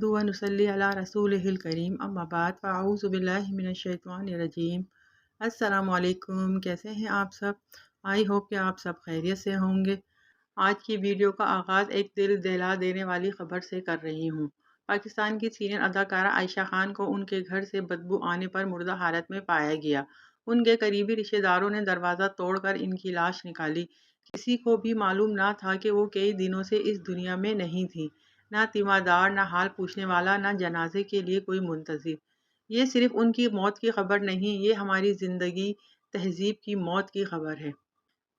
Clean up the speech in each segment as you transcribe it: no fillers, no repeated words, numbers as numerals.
व नुसल्ली अला रसूलिहिल करीम अम्मा बाद फ़अऊज़ु बिल्लाहि मिनश्शैतानिर्रजीम। अस्सलामु अलैकुम, कैसे हैं आप सब? आई होप कि आप सब खैरियत से होंगे। आज की वीडियो का आगाज़ एक दिल दहला देने वाली खबर से कर रही हूँ। पाकिस्तान की सीनियर अदाकारा आयशा खान को उनके घर से बदबू आने पर मुर्दा हालत में पाया गया। उनके करीबी रिश्तेदारों ने दरवाज़ा तोड़कर इनकी लाश निकाली। किसी को भी मालूम ना था कि वो कई दिनों से इस दुनिया में नहीं थी। ना तीमारदार, ना हाल पूछने वाला, ना जनाजे के लिए कोई मुंतज़िर। ये सिर्फ उनकी मौत की खबर नहीं, ये हमारी ज़िंदगी तहज़ीब की मौत की खबर है।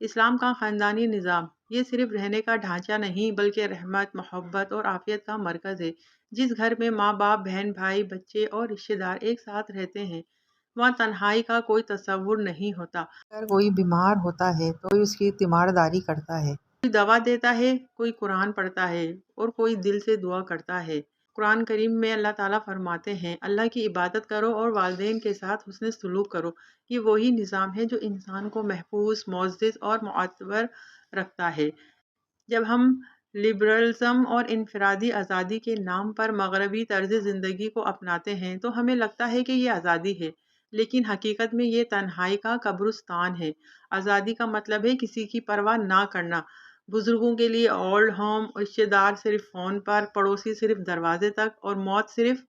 इस्लाम का ख़ानदानी निज़ाम ये सिर्फ रहने का ढांचा नहीं, बल्कि रहमत, मोहब्बत और आफ़ियत का मरकज़ है। जिस घर में माँ बाप, बहन भाई, बच्चे और रिश्तेदार एक साथ रहते हैं, वहाँ तन्हाई का कोई तस्वुर नहीं होता। अगर कोई बीमार होता है तो उसकी तीमारदारी करता है, कोई दवा देता है, कोई कुरान पढ़ता है और कोई दिल से दुआ करता है। कुरान करीम में अल्लाह ताला फरमाते हैं, अल्लाह की इबादत करो और वालिदैन के साथ हुस्न सलूक करो। ये वही निज़ाम है जो इंसान को महफूज, मुअज़्ज़ज़ और मुअत्तर रखता है। जब हम लिबरलिज़म और इनफरादी आज़ादी के नाम पर मगरबी तर्ज़ ज़िंदगी को अपनाते हैं तो हमें लगता है कि ये आज़ादी है, लेकिन हकीकत में ये तन्हाई का कब्रिस्तान है। आज़ादी का मतलब है किसी की परवाह ना करना। बुजुर्गों के लिए ओल्ड होम, रिश्तेदार सिर्फ फ़ोन पर, पड़ोसी सिर्फ दरवाजे तक और मौत सिर्फ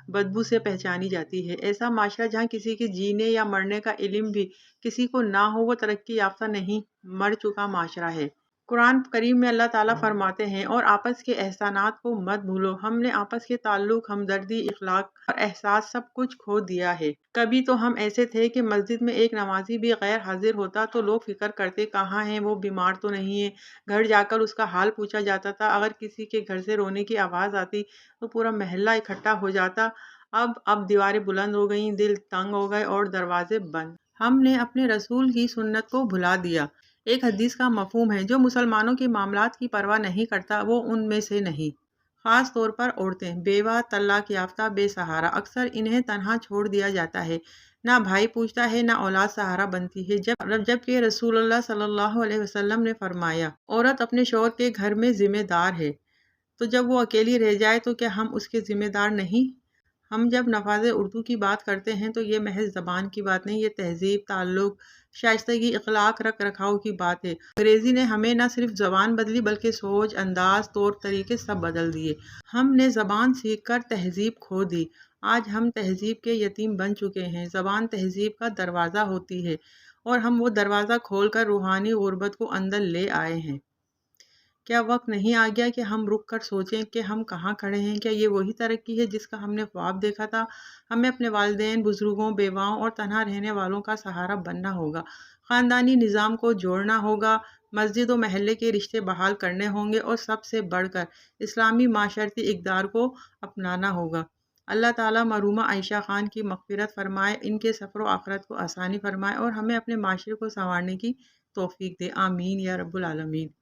बदबू से पहचानी जाती है। ऐसा माशरा जहाँ किसी के जीने या मरने का इल्म भी किसी को ना हो, वो तरक्की याफ्ता नहीं, मर चुका माशरा है। कुरान करीम में अल्लाह ताला फरमाते हैं, और आपस के एहसानात को मत भूलो। हमने आपस के ताल्लुक, हमदर्दी, इखलाक और एहसास सब कुछ खो दिया है। कभी तो हम ऐसे थे कि मस्जिद में एक नमाजी भी गैर हाजिर होता तो लोग फिक्र करते, कहाँ है वो, बीमार तो नहीं है। घर जाकर उसका हाल पूछा जाता था। अगर किसी के घर से रोने की आवाज़ आती तो पूरा महल्ला इकट्ठा हो जाता। अब दीवारें बुलंद हो गईं, दिल तंग हो गए और दरवाजे बंद। हमने अपने रसूल की सुन्नत को भुला दिया। एक हदीस का मफहूम है, जो मुसलमानों के मामलात की परवाह नहीं करता वो उनमें से नहीं। ख़ास तौर पर औरतें, बेवा, तलाक याफ्ता, बेसहारा, अक्सर इन्हें तन्हा छोड़ दिया जाता है। ना भाई पूछता है, ना औलाद सहारा बनती है। जबकि रसूलुल्लाह सल्लल्लाहु अलैहि वसल्लम ने फरमाया, औरत अपने शौहर के घर में ज़िम्मेदार है, तो जब वो अकेली रह जाए तो क्या हम उसके ज़िम्मेदार नहीं? हम जब नफाज़ उर्दू की बात करते हैं तो ये महज ज़बान की बात नहीं, ये तहज़ीब, ताल्लुक़, शाइस्तगी, इख़लाक़, रख रखाव की बात है। अंग्रेज़ी ने हमें न सिर्फ ज़बान बदली, बल्कि सोच, अंदाज़, तौर तरीके सब बदल दिए। हमने ज़बान सीख कर तहज़ीब खो दी। आज हम तहज़ीब के यतीम बन चुके हैं। ज़बान तहज़ीब का दरवाज़ा होती है और हम वो दरवाज़ा खोल कर रूहानी ग़ुरबत को अंदर ले आए हैं। क्या वक्त नहीं आ गया कि हम रुक कर सोचें कि हम कहाँ खड़े हैं? क्या ये वही तरक्की है जिसका हमने ख्वाब देखा था? हमें अपने वालिदैन, बुजुर्गों, बेवाओं और तन्हा रहने वालों का सहारा बनना होगा। ख़ानदानी निज़ाम को जोड़ना होगा, मस्जिद और महल्ले के रिश्ते बहाल करने होंगे और सबसे बढ़कर इस्लामी माशरती इक़दार को अपनाना होगा। अल्लाह ताला मरहूमा आयशा खान की मग़फ़िरत फ़रमाए, इनके सफ़र व आख़िरत को आसानी फ़रमाए और हमें अपने माशरे को सँवारने की तौफ़ीक दे। आमीन या रब्बुल आलमीन।